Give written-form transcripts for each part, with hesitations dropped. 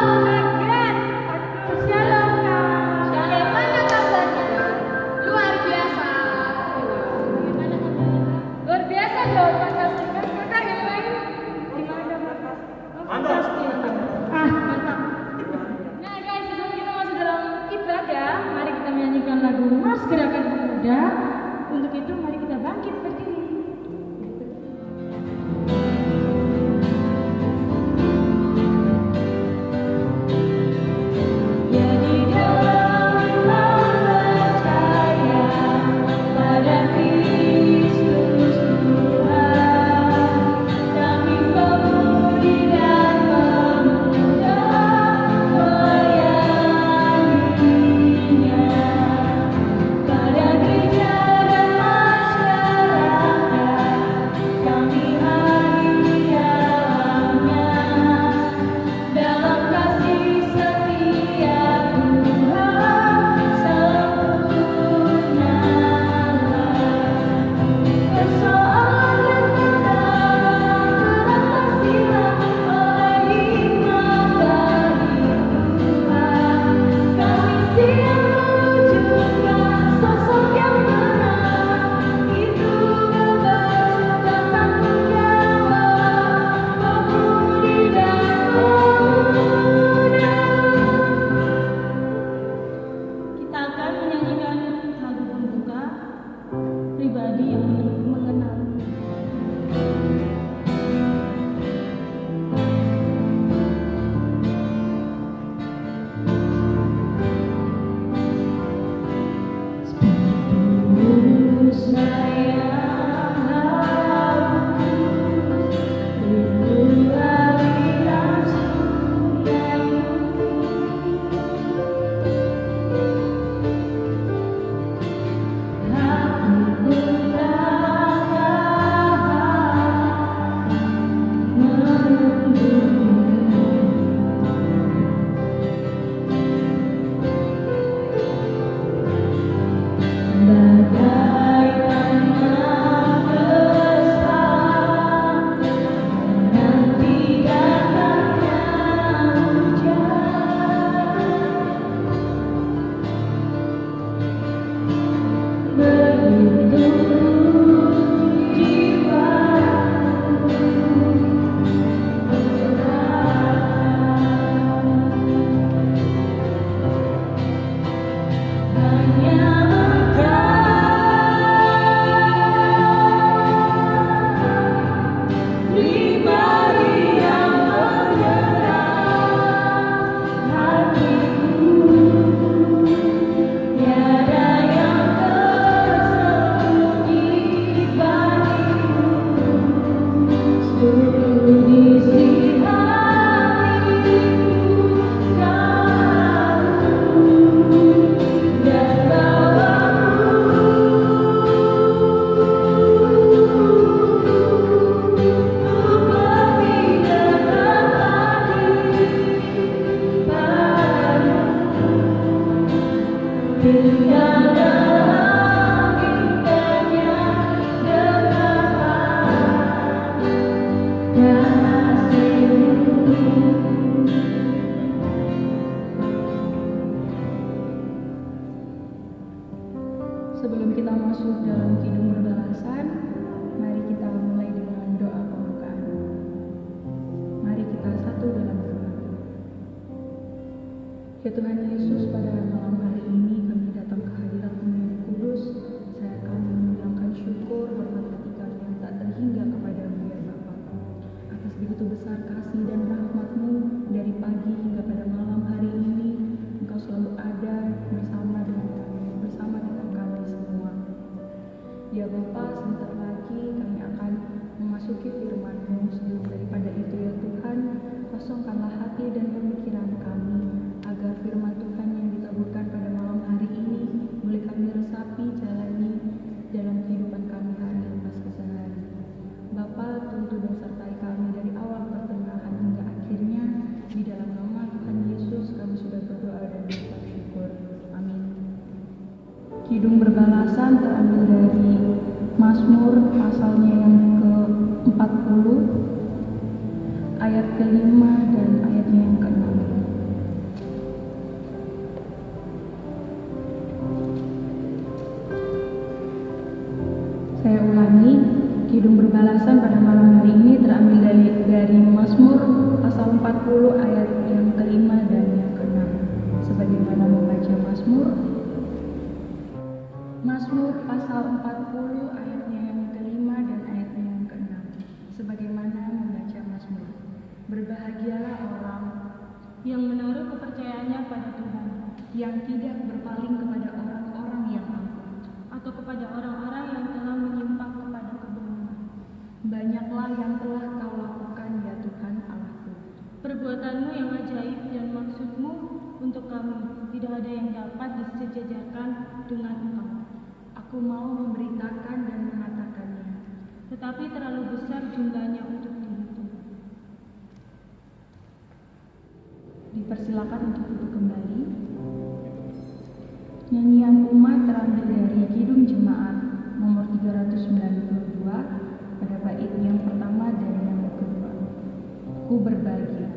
kaget. Aduh, shalom Kak. Bagaimana kabarnya? Luar biasa. Bagaimana kabarnya? Luar biasa dong, fantastis. Kakak yang lain gimana Kak? Fantastis. Mantap. Nah guys, sebelum kita masuk dalam ibadah, mari kita menyanyikan lagu Mars Gerakan Pemuda. Untuk itu mari kita bangkit berdiri. Pribadi yang mengenal. Sebelum kita masuk dalam kidung berbalasan, mari kita mulai dengan doa pembukaan. Mari kita satu dalam doa. Ya Tuhan Yesus, pada malam hari ini kami datang ke hadirat-Mu yang kudus. Saya akan mengucapkan syukur, hormat hati kami yang tak terhingga kepadamu ya Bapa. Atas begitu besar kasih dan rahmat-Mu dari pagi hingga pada malam hari ini, Engkau selalu ada bersama dengan kami semua. Ya Bapa, sebentar lagi kami akan memasuki firman-Mu. Sebelum daripada itu ya Tuhan, kosongkanlah hati dan pemikiran kami, agar firman Tuhan yang ditaburkan pada malam hari ini boleh kami resapi, jalani dalam kehidupan kami hari lepas kesehari. Bapa, tuntun dan sertai kami dari awal pertengahan hingga akhirnya. Di dalam nama Tuhan Yesus kami sudah berdoa dan mengucap syukur. Amin. Kidung berbalasan terambil dari Mazmur pasalnya yang ke-40 ayat ke-5 dan ayatnya yang ke-6. pembalasan pada malam hari ini terambil dari Mazmur pasal 40 ayat yang kelima dan yang keenam. Sebagaimana membaca Mazmur pasal 40 ayatnya yang kelima dan ayatnya yang keenam. Sebagaimana membaca Mazmur. Berbahagialah orang yang menaruh kepercayaannya pada Tuhan, yang tidak berpaling kepada orang-orang yang angkuh, atau kepada orang-orang yang telah menyimpang kepada kebohongan. Banyaklah yang telah kau lakukan, ya Tuhan Allahku. Perbuatanmu yang ajaib dan maksudmu untuk kami, tidak ada yang dapat disejajarkan dengan Engkau. Aku mau memberitakan dan mengatakannya, tetapi terlalu besar jumlahnya untuk dihitung. Dipersilakan untuk duduk kembali. Nyanyian umat terambil dari Kidung Jemaat nomor 392 pada bait yang pertama dan yang kedua. Ku berbahagia.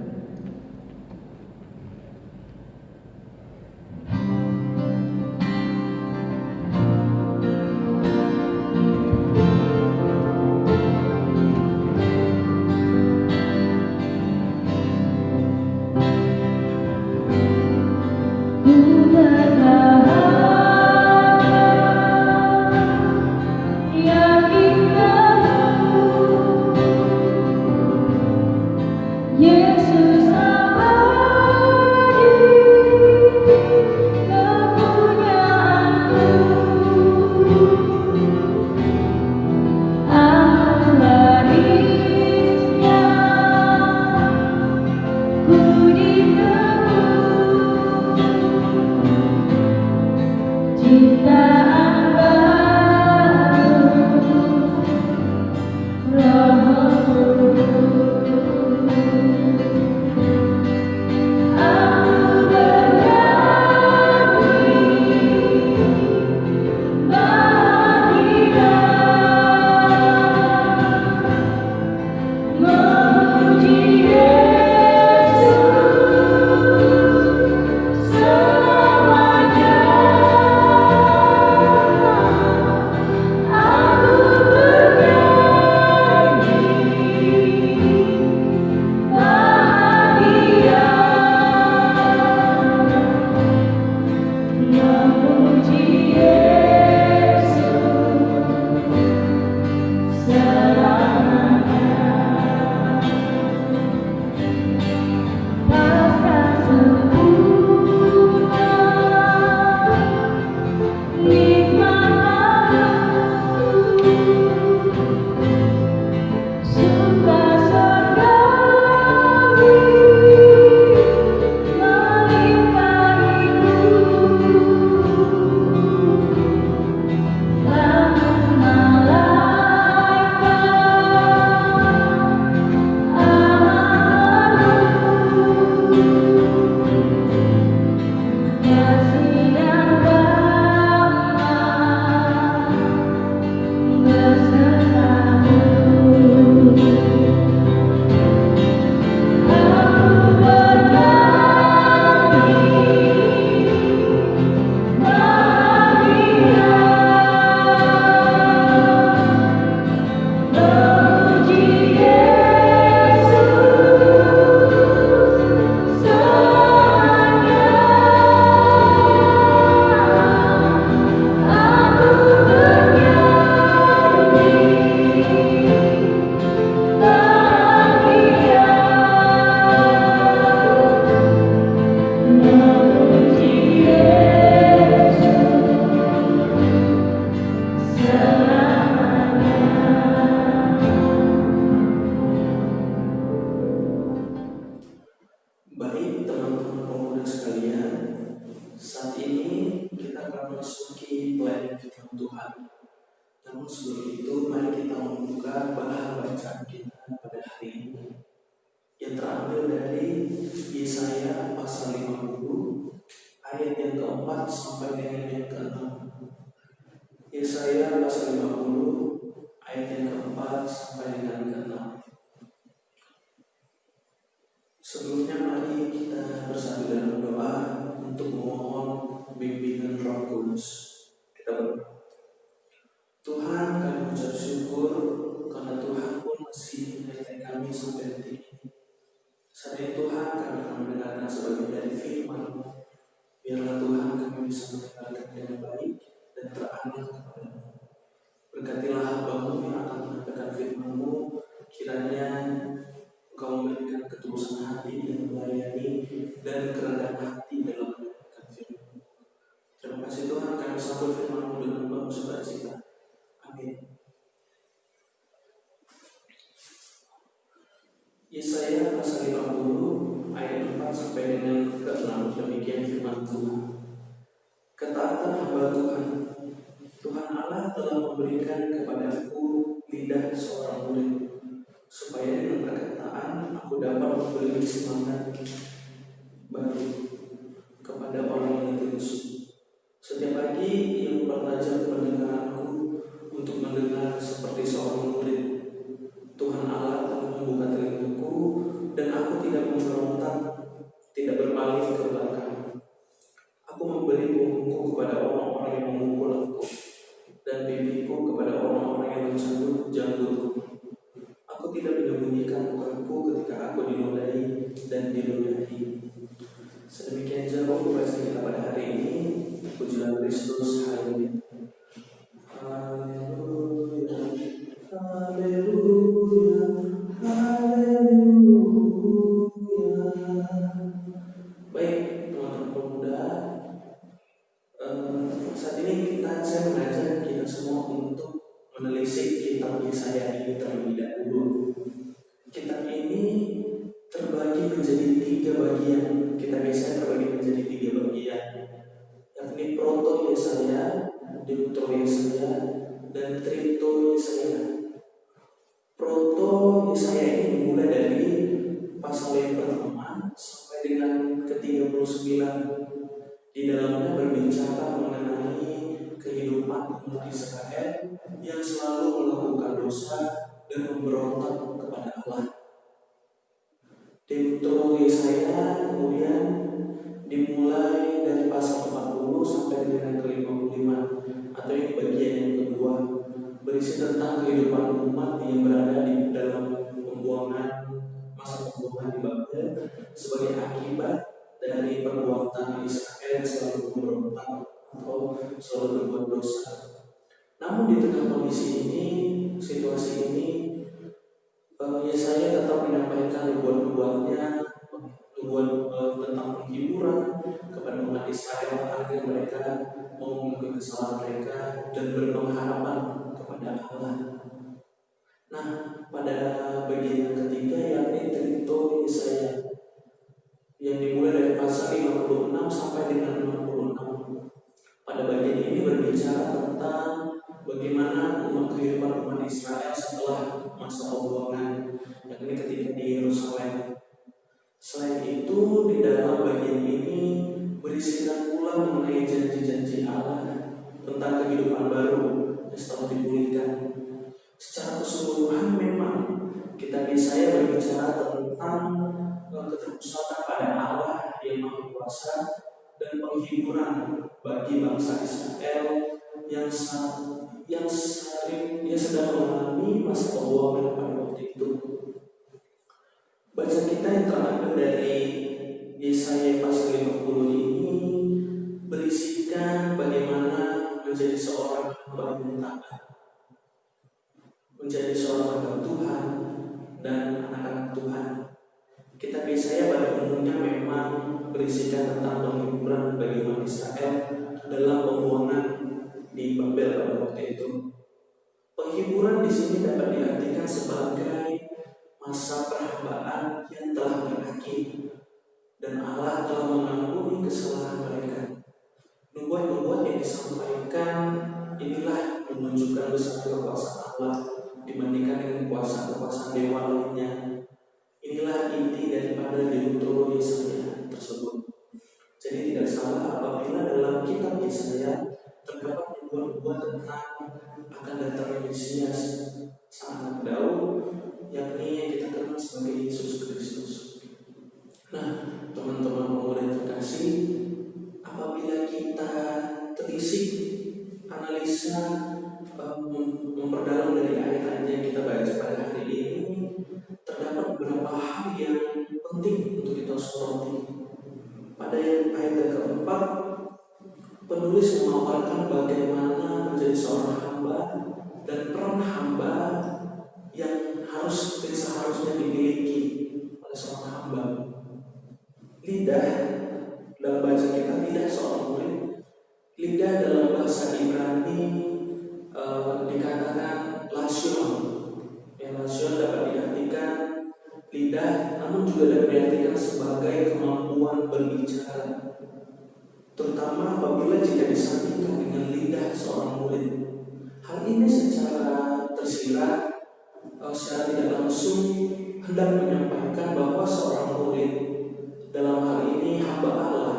Tuhan, kami mengucap syukur karena Tuhan Saat ini Tuhan, kami akan mendengarkan sebagian dari firman-Mu. Biarlah Tuhan kami bisa mendengarkan dengan baik dan terarah kepada-Mu. Berkatilah hamba-Mu yang akan menyampaikan firman-Mu. Kiranya Engkau memberikan ketulusan hati dan melayani dan kerendahan hati dalam menyampaikan firman-Mu. Terima kasih Tuhan, kami sambut firman-Mu dengan penuh sukacita. Amin. Yesaya pasal 50 ayat 4 sampai dengan ke-6, demikian firman Tuhan. Katakan hamba Tuhan, Tuhan Allah telah memberikan kepadaku lidah seorang murid, supaya dengan perkataan aku dapat memberi semangat baru kepada orang yang terusuk. Setiap pagi ia mempertajam pendengaranku untuk mendengar seperti seorang murid. Tuhan Allah telah membuka telingaku dan aku tidak memberontak, tidak berpaling ke belakang. Aku memberi punggungku kepada orang-orang yang memukul aku dan pipiku kepada orang-orang yang mencabut janggutku. Aku tidak menyembunyikan mukaku ketika aku dinodai dan diludahi. Sedemikian jauh pembahasan kita pada hari ini. Pujilah Kristus, haleluya. Haleluya, haleluya, haleluya. Baik, teman-teman pemuda, saat ini saya mengajak kita semua untuk menelisik kitab Yesaya ini terlebih dahulu. Kitab ini terbagi menjadi 3 bagian. Kitab Yesaya terbagi menjadi 3 bagian, yakni Proto Yesaya, Deutero Yesaya, dan Trito Yesaya. Proto Yesaya ini dimulai dari pasal yang pertama sampai dengan ke-39. Di dalamnya berbicara mengenai kehidupan umat Israel yang selalu melakukan dosa dan memberontak kepada Allah. Deutero Yesaya kemudian dimulai dari pasal 40 sampai dengan ke-55, atau ini bagian yang kedua, berisi tentang kehidupan umat yang berada di dalam masa pembuangan di Babel sebagai akibat dari perbuatan Israel yang selalu memberontak atau selalu berbuat dosa. Namun di tengah kondisi ini, situasi ini, Yesaya tetap menyampaikan nubuat-nubuatnya, tentang penghiburan kepada umat Israel agar mereka mau mengakui kesalahan mereka dan berpengharapan kepada Allah. Nah, pada bagian yang ketiga yakni Trito Yesaya yang dimulai dari pasal 56 sampai dengan 66. Pada bagian ini berbicara tentang bagaimana kehidupan umat Israel setelah masa pembuangan, yakni ketika di Yerusalem. Selain itu, di dalam bagian ini berisikan pula mengenai janji-janji Allah tentang kehidupan baru yang setelah dipulihkan. Secara keseluruhan memang kitab Yesaya berbicara tentang keterpusakan pada Allah yang Maha Kuasa dan penghiburan bagi bangsa Israel yang sedang mengalami masa pembuangan pada waktu itu. Baca kita yang terambil dari Yesaya pasal 50 ini berisikan bagaimana menjadi seorang hamba yang taat, menjadi seorang hamba Tuhan dan anak-anak Tuhan. Kitab Yesaya pada umumnya memang berisikan tentang penghiburan bagi umat Israel dalam pembuangan di Babel pada waktu itu. Penghiburan di sini dapat diartikan sebagai masa perhambaan yang telah berakhir dan Allah telah mengampuni kesalahan mereka. Nubuat-nubuat yang disampaikan inilah menunjukkan besar kekuasaan Allah dibandingkan dengan kuasa-kuasa dewa lainnya. Inilah inti daripada Deutero Yesaya tersebut. Jadi tidak salah apabila dalam kitab Yesaya terdapat nubuat-nubuat tentang akan datangnya Mesias, sang anak Daud, yakni yang kita kenal sebagai Yesus Kristus. Nah, teman-teman pemuda yang terkasih, apabila kita telisik, analisa, memperdalam dari ayat-ayat yang kita baca pada hari ini, terdapat beberapa hal yang penting yang keempat, penulis memaparkan bagaimana menjadi seorang hamba dan peran hamba yang harus dan seharusnya dimiliki oleh seorang hamba. Lidah, dalam bahasa kita lidah seorang murid. Lidah dalam bahasa Ibrani dikatakan lasion. Lasion dapat diartikan lidah, namun juga dapat diartikan sebagai kemampuan berbicara, terutama apabila jika disandingkan dengan lidah seorang murid. Hal ini secara tersirat, secara tidak langsung hendak menyampaikan bahwa seorang murid, dalam hal ini hamba Allah,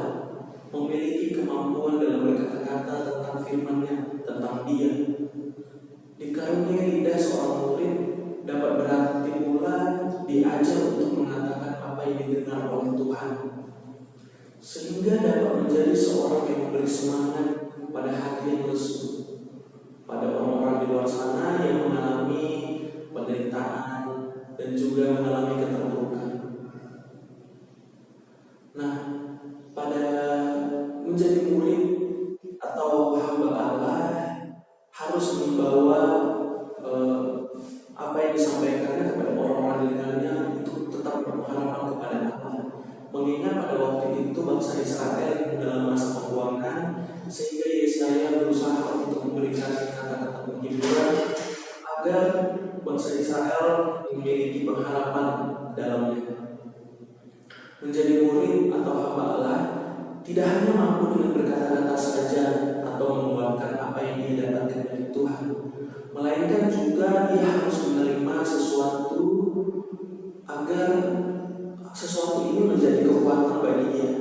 memiliki kemampuan dalam berkata-kata tentang firman-Nya, tentang Dia. Dikaruniai lidah seorang murid dapat berarti pula diajar untuk mengatakan apa yang didengar oleh Tuhan, sehingga dapat menjadi seorang yang memberi semangat pada hati yang lesu, pada orang-orang di luar sana yang mengalami penderitaan dan juga mengalami keterpurukan. Nah, pada menjadi murid atau hamba Allah harus membawa apa yang disampaikannya kepada orang-orang di lingkungannya untuk tetap berpengharapan kepada Allah. Mengingat pada waktu itu bangsa Israel dalam masa pembuangan, sehingga Yesaya berusaha untuk memberikan kata-kata penghiburan agar bangsa Israel memiliki pengharapan dalamnya. Menjadi murid atau hamba Allah tidak hanya mampu dengan berkata-kata saja atau mengeluarkan apa yang dia dapatkan dari Tuhan, melainkan juga dia harus menerima sesuatu agar sesuatu ini menjadi kekuatan bagi dia.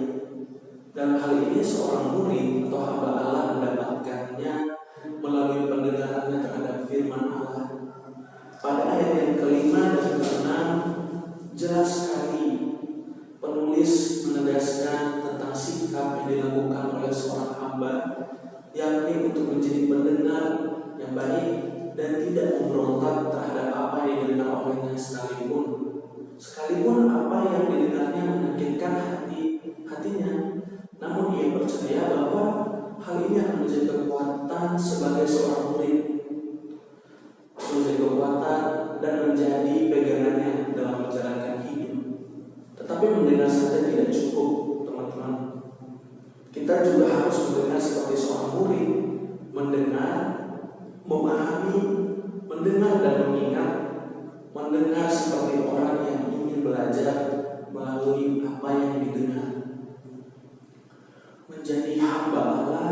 Dalam hal ini seorang murid atau hamba Allah mendapatkannya melalui pendengarannya terhadap firman Allah. Pada ayat yang kelima dan keenam jelas sekali penulis menegaskan tentang sikap yang dilakukan oleh seorang hamba, yakni untuk menjadi pendengar yang baik dan tidak memberontak terhadap apa yang didengar olehnya sekalipun apa yang didengarnya menyakitkan hatinya, namun ia percaya bahwa hal ini akan menjadi kekuatan sebagai seorang murid, menjadi kekuatan dan menjadi pegangannya dalam menjalankan hidup. Tetapi mendengar saja tidak cukup, teman-teman. Kita juga harus mendengar sebagai seorang murid, mendengar, memahami, mendengar dan mengingat, mendengar seperti orang yang ingin belajar melalui apa yang didengar. Menjadi hamba Allah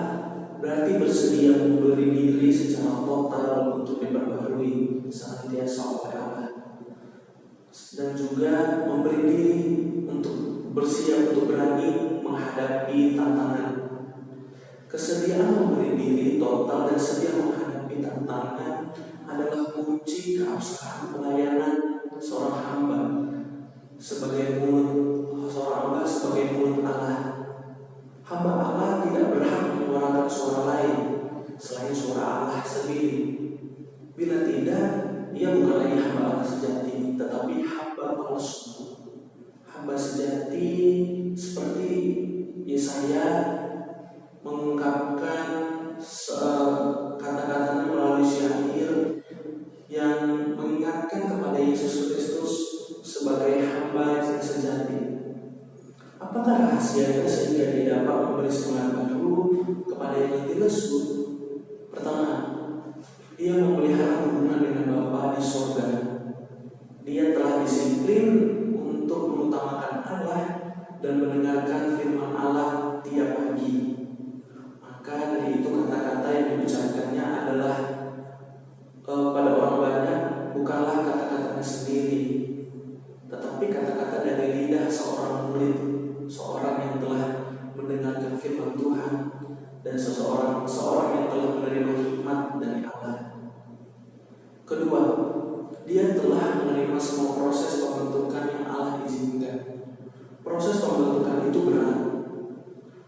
berarti bersedia memberi diri secara total untuk diperbaharui senantiasa oleh Allah, dan juga memberi diri untuk bersiap untuk berani menghadapi tantangan. Kesediaan memberi diri total dan sedia menghadapi tantangan adalah kunci keabsahan pelayanan seorang hamba sebagai mulut Allah. Hamba Allah tidak berhak menyuarakan suara lain selain suara Allah sendiri. Bila tidak, ia bukan lagi hamba Allah sejati, tetapi hamba palsu. Hamba sejati seperti Yesaya mengungkapkan kata-katanya melalui syair yang mengingatkan kepada Yesus Kristus sebagai hamba yang sejati. Apakah rahasianya sehingga dia dapat memberi semangat baru kepada yang letih lesu? Pertama, dia memelihara hubungan dengan Bapa di sorga. Dia telah disiplin untuk mengutamakan Allah dan mendengarkan firman Allah tiap pagi. Maka dari itu kata-kata yang diucapkannya adalah pada orang banyak bukanlah kata-katanya sendiri, tetapi kata-kata dari lidah seorang murid, seorang yang telah mendengarkan firman Tuhan, dan seorang yang telah menerima hikmat dari Allah. Kedua, dia telah menerima semua proses pembentukan yang Allah izinkan. Proses pembentukan itu berat,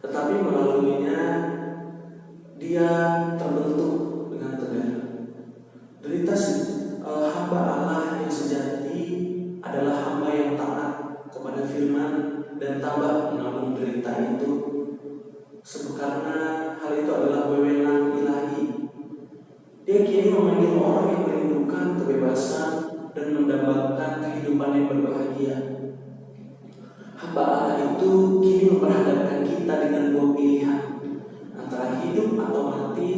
tetapi melaluinya dia terbentuk dengan tegar. Derita hamba Allah yang sejati adalah hamba yang taat kepada firman dan tabah menanggung derita itu kebebasan dan mendapatkan kehidupan yang berbahagia. Hamba Allah itu kini memperhadapkan kita dengan dua pilihan, antara hidup atau mati,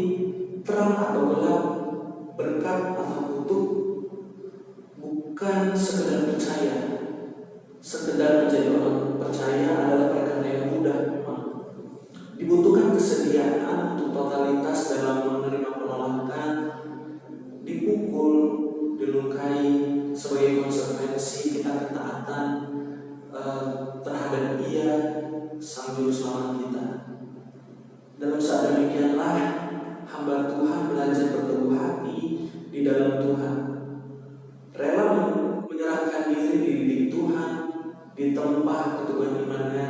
terang atau gelap, berkat atau kutuk. Bukan sekedar percaya. Sekedar menjadi orang percaya adalah perkara yang mudah memang. Dibutuhkan kesediaan untuk totalitas dalam menerima penolakan, dipukul, dilukai sebagai konsekuensi kita ketaatan terhadap Dia, Sang Juru Selamat kita. Dalam saat demikianlah hamba Tuhan belajar berteguh hati di dalam Tuhan, rela menyerahkan diri di didik Tuhan, ditempa keteguhan imannya,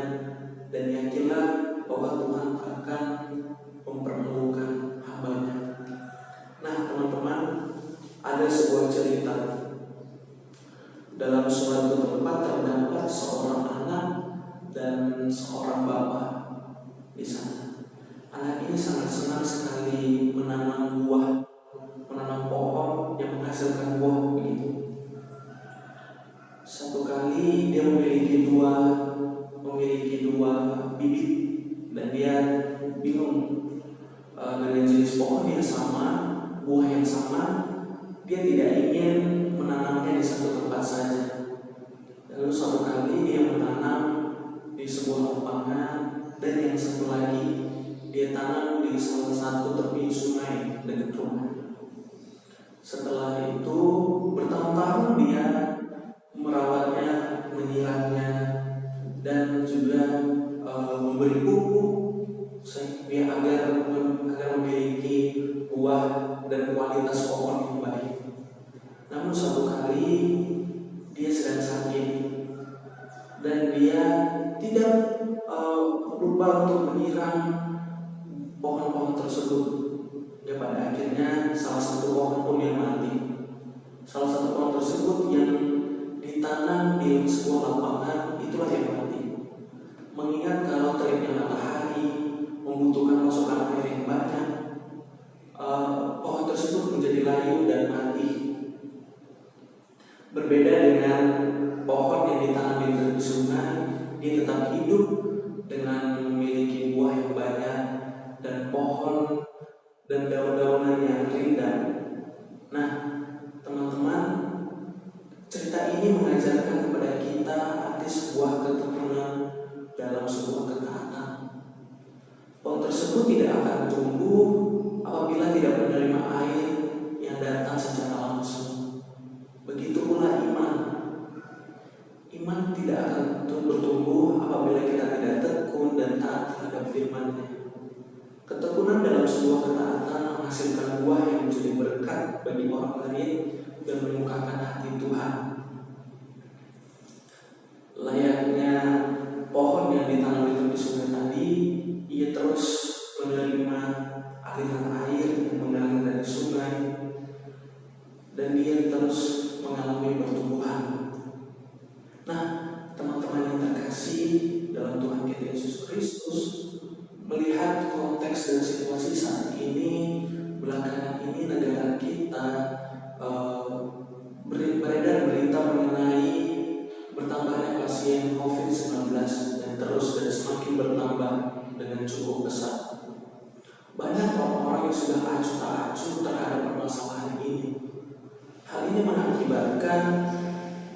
dan yakinlah bahwa Tuhan akan mempertemukan hambanya. Nah teman-teman, ada sebuah cerita. Dalam suatu tempat terdapat seorang anak dan seorang bapak di sana. Anak ini sangat senang sekali menanam buah, menanam pohon yang menghasilkan buah begitu. Satu kali dia memiliki dua bibit dan dia bingung dengan jenis pohon yang sama, buah yang sama. Dia tidak ingin menanamnya di satu tempat saja. Lalu suatu kali dia menanam di sebuah lapangan, dan yang satu lagi dia tanam di salah satu tepi sungai dekat rumah. Setelah itu bertahun-tahun dia merawatnya, menyiramnya, dan juga memberi pupuk agar memiliki buah dan kualitas pohon yang baik. Namun suatu kali dia sedang sakit dan dia tidak lupa untuk menyiram pohon-pohon tersebut. Ya, pada akhirnya salah satu pohon pun yang mati. Salah satu pohon tersebut yang ditanam di sebuah lapangan itulah yang mati. Mengingat kalau teriknya matahari membutuhkan pasokan air yang banyak, pohon tersebut menjadi layu dan mati. Berbeda dengan pohon yang ditanam di tepi sungai, dia tetap hidup dengan memiliki buah yang banyak dan pohon dan daun-daunan yang rindang. Nah, teman-teman, cerita ini mengajarkan kepada kita arti sebuah ketekunan dalam sebuah ketaatan. Pohon tersebut tidak akan tumbuh apabila tidak menerima air yang datang secara langsung. Begitu pula iman. Iman tidak akan bertumbuh apabila kita tidak tekun dan taat terhadap firman-Nya. Ketekunan dalam sebuah ketaatan menghasilkan buah yang menjadi berkat bagi orang lain dan menyukakan hati Tuhan. Layaknya pohon yang ditanam di tepi sungai tadi, ia terus menerima aliran air yang mengalir dari sungai, dan dia terus mengalami pertumbuhan. Nah, teman-teman yang terkasih dalam Tuhan kita Yesus Kristus, melihat konteks dan situasi saat ini, belakangan ini negara kita beredar berita mengenai bertambahnya pasien COVID-19 dan semakin bertambah dengan cukup besar. Banyak orang-orang yang sudah acuh tak acuh terhadap permasalahan ini. Hal ini mengakibatkan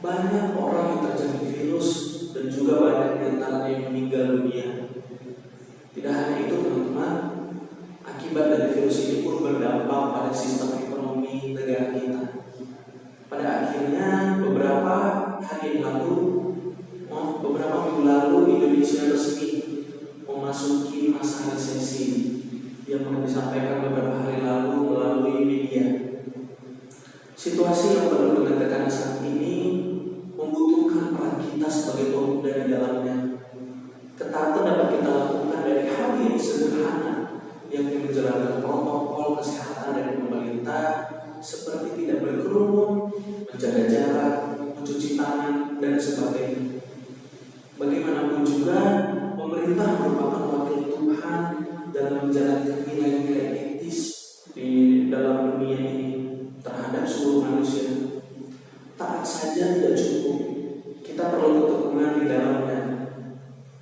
banyak orang yang terjangkit virus dan juga banyak di antaranya yang meninggal dunia. Tidak hanya itu teman-teman, akibat dari virus ini pun berdampak pada sistem ekonomi negara kita. Pada akhirnya beberapa minggu lalu Indonesia resmi memasuki masa resesi yang disampaikan beberapa hari lalu melalui media. Situasi yang penuh dengan tekanan saat ini membutuhkan peran kita sebagai pemuda di dalamnya. Ketaatan dapat kita lakukan dari hal yang sederhana, yakni menjalankan protokol kesehatan dari pemerintah seperti tidak berkerumun, menjaga jarak, mencuci tangan, dan sebagainya. Bagaimanapun juga, pemerintah merupakan wakil Tuhan dalam menjalankan nilai-nilai etis di dalam dunia ini terhadap seluruh manusia. Taat saja tidak cukup, kita perlu ketekunan di dalamnya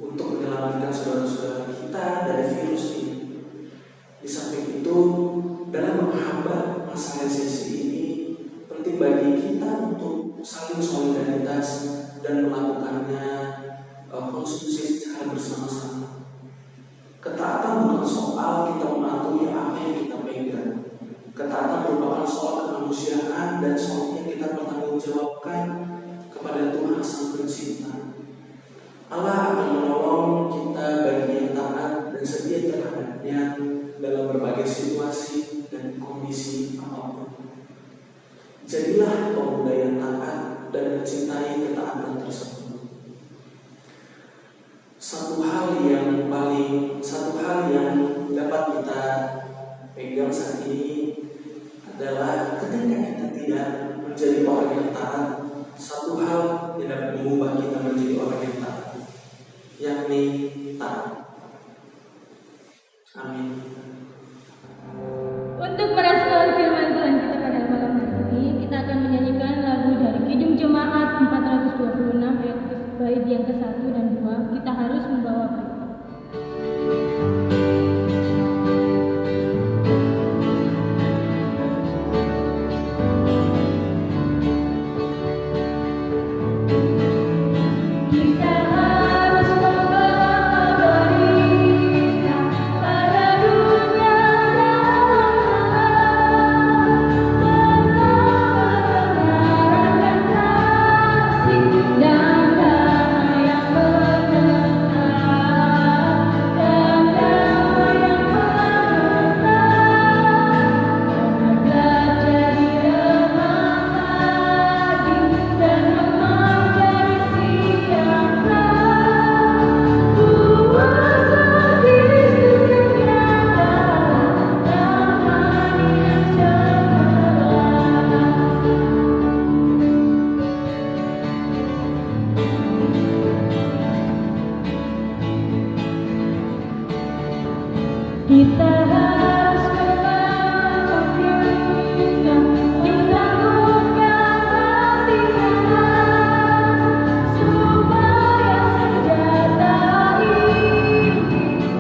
untuk menyelamatkan saudara-saudara kita dari virus ini. Di samping itu, dalam menghambat masa resesi ini, penting bagi kita untuk saling solidaritas dan melakukannya konsumsi secara bersama-sama. Ketaatan bukan soal kita mematuhi apa yang kita pegang. Ketaatan merupakan soal kemanusiaan dan soal yang kita pertanggungjawabkan kepada Tuhan Sang Pencipta. Allah akan menolong kita bagi yang taat dan setia terhadapnya dalam berbagai situasi dan kondisi apapun. Jadilah pemuda yang taat dan mencintai ketaatan tersebut. Satu hal yang dapat kita pegang saat ini adalah ketika kita tidak menjadi orang yang taat, satu hal yang dapat mengubah kita menjadi orang yang taat, yakni taat. Amin. Untuk merespon firman Tuhan kita pada malam hari ini, kita akan menyanyikan lagu dari Kidung Jemaat 426 bait yang ke-1 dan 2. Kita harus membawa berita. Kita harus membawa berita, dibangunkan hati Tuhan, supaya senjata ini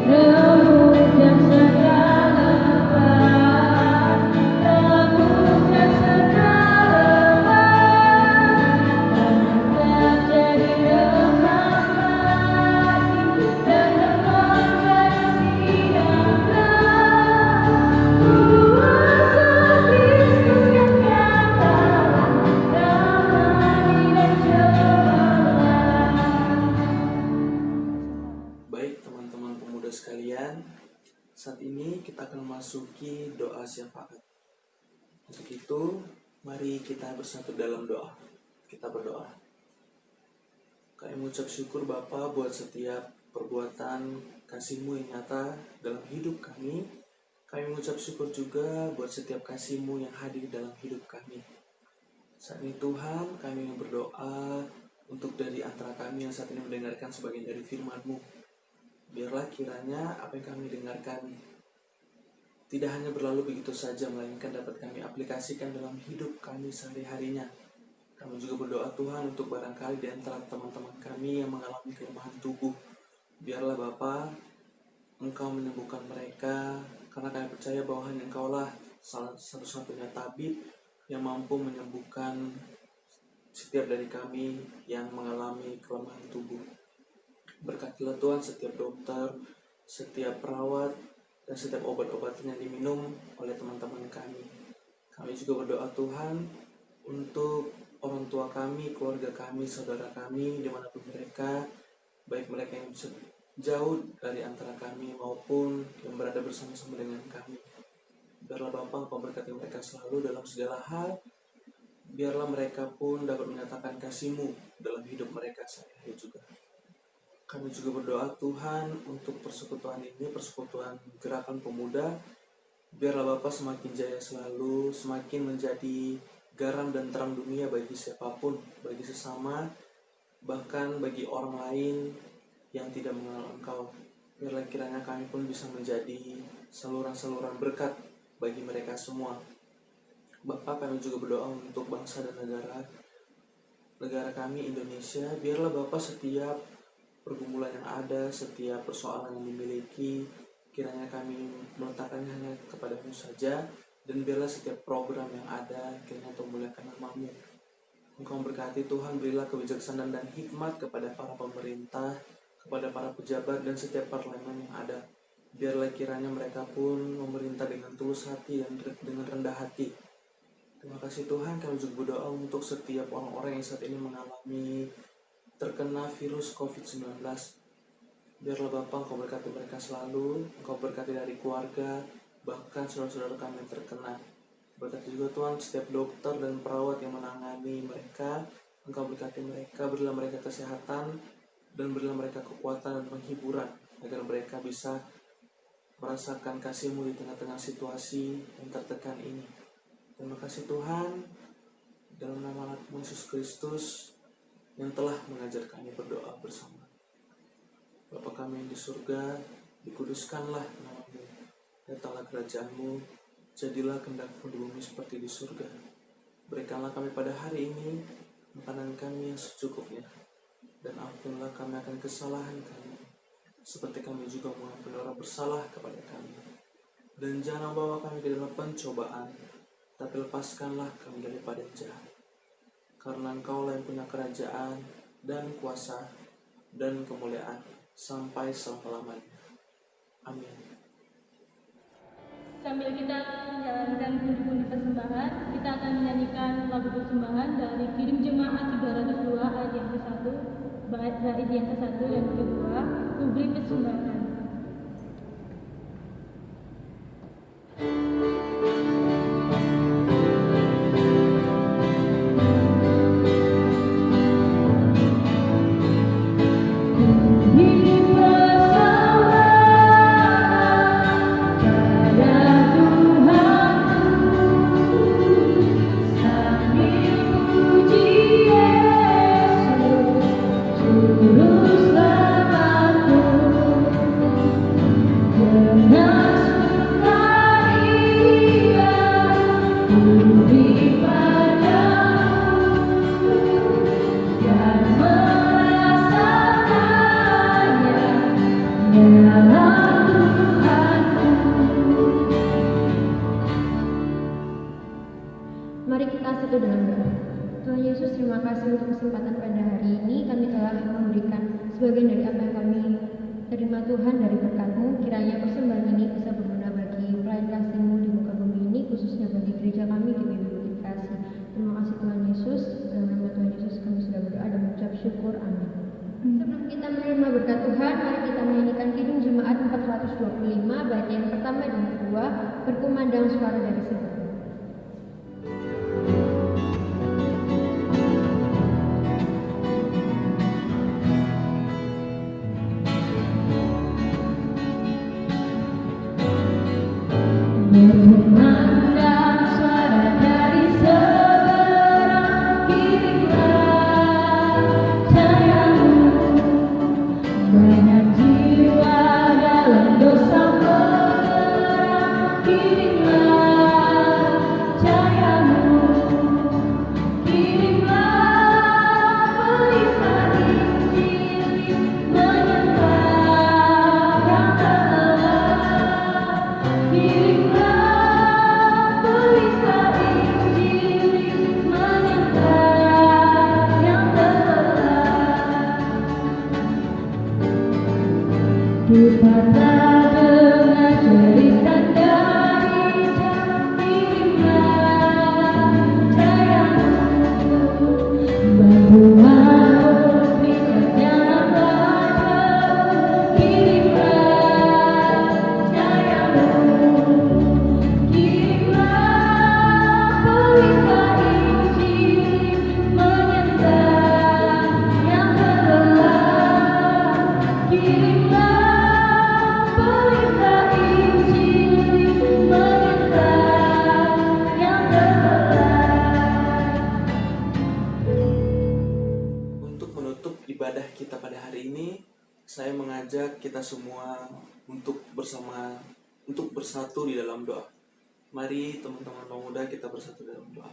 remuk dan segera lepas, remuk dan segera lepas, karena terjadi remang lagi dan remang jadi siang. Baik teman-teman pemuda sekalian, saat ini kita akan memasuki doa syafaat. Untuk itu, mari kita bersatu dalam doa. Kita berdoa. Kami mengucap syukur Bapa buat setiap perbuatan kasih-Mu yang nyata dalam hidup kami. Kami mengucap syukur juga buat setiap kasih-Mu yang hadir dalam hidup kami. Saat ini Tuhan, kami ingin berdoa untuk dari antara kami yang saat ini mendengarkan sebagian dari firman-Mu. Biarlah kiranya apa yang kami dengarkan tidak hanya berlalu begitu saja, melainkan dapat kami aplikasikan dalam hidup kami sehari-harinya. Kami juga berdoa Tuhan untuk barangkali di antara teman-teman kami yang mengalami kelemahan tubuh. Biarlah Bapa, Engkau menyembuhkan mereka, karena kami percaya bahwa hanya Engkaulah satu-satunya tabib yang mampu menyembuhkan setiap dari kami yang mengalami kelemahan tubuh. Berkatilah Tuhan setiap dokter, setiap perawat, dan setiap obat-obatan yang diminum oleh teman-teman kami. Kami juga berdoa Tuhan untuk orang tua kami, keluarga kami, saudara kami, dimanapun mereka, baik mereka yang jauh dari antara kami maupun yang berada bersama-sama dengan kami. Biarlah Bapa memberkati mereka selalu dalam segala hal. Biarlah mereka pun dapat menyatakan kasih-Mu dalam hidup mereka sehari-hari juga. Kami juga berdoa Tuhan untuk persekutuan ini, persekutuan gerakan pemuda. Biarlah Bapa semakin jaya selalu, semakin menjadi garam dan terang dunia bagi siapapun, bagi sesama, bahkan bagi orang lain yang tidak mengenal Engkau. Biarlah kiranya kami pun bisa menjadi saluran-saluran berkat bagi mereka semua. Bapak, kami juga berdoa untuk bangsa dan negara kami Indonesia. Biarlah Bapak setiap pergumulan yang ada, setiap persoalan yang dimiliki, kiranya kami meletakkannya hanya kepadamu saja. Dan biarlah setiap program yang ada, kiranya untuk memuliakan nama-Mu. Engkau berkati Tuhan, berilah kebijaksanaan dan hikmat kepada para pemerintah, kepada para pejabat dan setiap parlemen yang ada. Biarlah kiranya mereka pun memerintah dengan tulus hati dan dengan rendah hati. Terima kasih Tuhan, kami juga berdoa untuk setiap orang-orang yang saat ini mengalami terkena virus COVID-19. Biarlah Bapa Engkau berkati mereka selalu, Engkau berkati dari keluarga, bahkan saudara-saudara kami yang terkena. Berkati juga Tuhan setiap dokter dan perawat yang menangani mereka, Engkau berkati mereka, berilah mereka kesehatan, dan berilah mereka kekuatan dan penghiburan, agar mereka bisa merasakan kasih-Mu di tengah-tengah situasi yang tertekan ini. Terima kasih Tuhan, dalam nama Anakmu Yesus Kristus yang telah mengajar kami berdoa bersama. Bapa kami yang di surga, dikuduskanlah nama-Mu, datanglah kerajaan-Mu, jadilah kehendak-Mu di bumi seperti di surga. Berikanlah kami pada hari ini makanan kami yang secukupnya, dan ampunilah kami akan kesalahan kami, seperti kami juga mengampuni orang bersalah kepada kami. Dan jangan bawa kami ke dalam pencobaan, tapi lepaskanlah kami daripada yang jahat. Karena Engkau yang punya kerajaan dan kuasa dan kemuliaan sampai selama-lamanya. Amin. Sambil kita menjalankan pundi-pundi persembahan, kita akan menyanyikan lagu persembahan dari Kirim Jemaat 302 ayat yang ke-1, bait yang ke-1 dan ke-2, Kubri Persembahan. Mari kita satu dalam doa. Tuhan Yesus, terima kasih untuk kesempatan pada hari ini. Kami telah memberikan sebagian dari apa yang kami terima Tuhan dari berkat-Mu. Kiranya persembahan ini bisa berguna bagi pelayan kasih-Mu di muka bumi ini, khususnya bagi gereja kami di BB Bukit Kasih. Terima kasih Tuhan Yesus. Dalam nama Tuhan Yesus kami sudah berdoa dan mengucap syukur. Amin. Sebelum kita menerima berkat Tuhan, mari kita menyanyikan Kidung Jemaat 425, bait yang pertama dan kedua, berkumandang suara dari surga. Berkumandang suara dari seberang, kirimlah cahayamu. Banyak jiwa dalam dosa bergerak, kirimlah cahayamu. Kirimlah berita Injil, menyembah yang telah. Kirimlah berita Injil, menyembah yang telah. Kita tak dengar cerita dari jauh, kirimlah cahayamu. Bantuan berikutnya jauh, kirimlah cahayamu. Kirimlah berita Injil, menyembah yang telah. Kirimlah berita Injil, menyembah yang telah. Untuk menutup ibadah kita pada hari ini, saya mengajak kita semua untuk bersatu di dalam doa. Mari teman-teman pemuda kita bersatu dalam doa.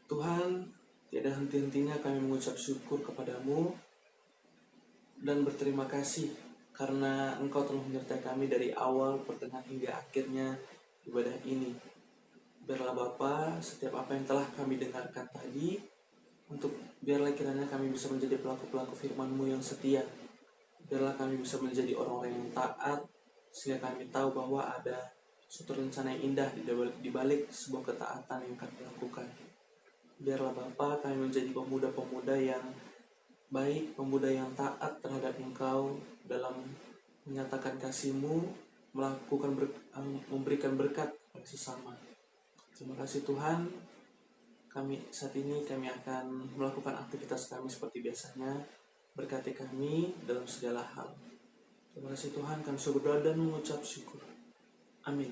Tuhan, tiada henti-hentinya kami mengucap syukur kepadamu dan berterima kasih karena Engkau telah menyertai kami dari awal, pertengahan hingga akhirnya ibadah ini. Biarlah Bapa, setiap apa yang telah kami dengarkan tadi, biarlah kiranya kami bisa menjadi pelaku-pelaku firman-Mu yang setia. Biarlah kami bisa menjadi orang-orang yang taat, sehingga kami tahu bahwa ada suatu rencana yang indah di balik sebuah ketaatan yang kami lakukan. Biarlah Bapa, kami menjadi pemuda-pemuda yang baik, pemuda yang taat terhadap Engkau dalam menyatakan kasih-Mu, memberikan berkat kepada sesama. Terima kasih Tuhan. Saat ini kami akan melakukan aktivitas kami seperti biasanya. Berkati kami dalam segala hal. Terima kasih Tuhan, kami sudah berdoa dan mengucap syukur. Amin.